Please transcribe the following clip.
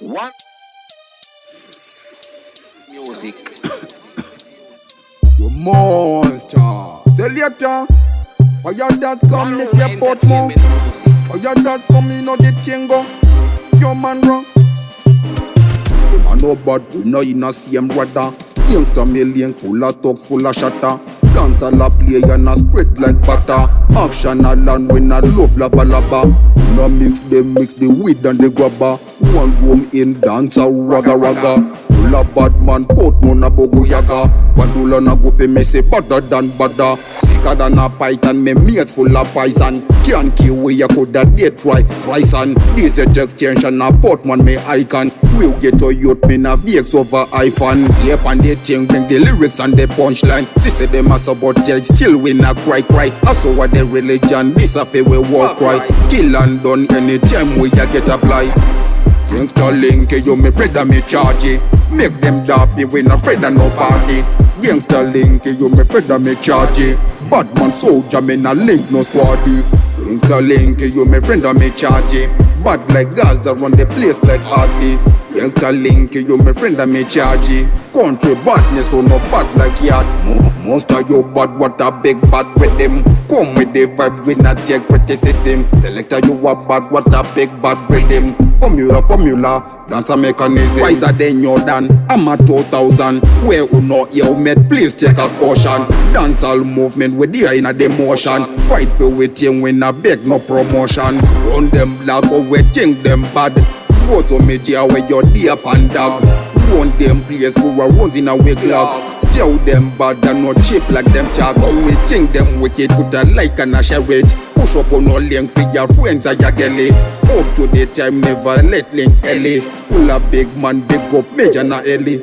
One music. You monster. Selector. Why your dad come, me say Portmore? Why your dad come, me know the Tingo? Yo man bro. The man no bad, we know you not same brother. Youngster million full of talks, full of shatter. Dance all a play and a spread like butter. Action a land when a love laba laba. We no mix the weed and the grabber. One room in dance a raga raga. Full of bad man, Portmore na bogo yaga. Bandula na go fe me say better than butter. Sicker than a python, me mates full of poison. Can't kill where you coulda dare try son. This a extension a Portman me icon. We'll get to youth me na VX over iPhone. Yep and they thing bring the lyrics and the punchline. Sister them a support judge, still we na cry. I saw what the religion, this a we walk right. Kill and done anytime we ya get apply. Gangster link, you me brother me charge. Make them dappy, we no afraid of nobody. Gangster link, you me brother me charge. Badman soldier, me na link no squaddy. Gangster link, you me friend of me charge. Bad like Gaza, run the place like Hardy. Gangster link, you me friend of me charge. Country badness, so no bad like yard. Most of you bad, what a big bad with them. Come with the vibe, we not take criticism. Selector, you a bad, what a big bad with them. Formula, dance a mechanism. Wiser than you done, I'm a 2000. Where you know you made, please take a caution. Dance all movement with the in a demotion. Fight for we team, we not beg no promotion. Run them black, or we think them bad. Go to media where you're dear pan dog. Run them place who are runs in a wig lock. Still them bad and not cheap like them chag. We think them wicked, put a like and a share it. Push up on all link for your friends and your gelly. Up to the time, never let link Ellie. Full of big man, big up, major na Ellie.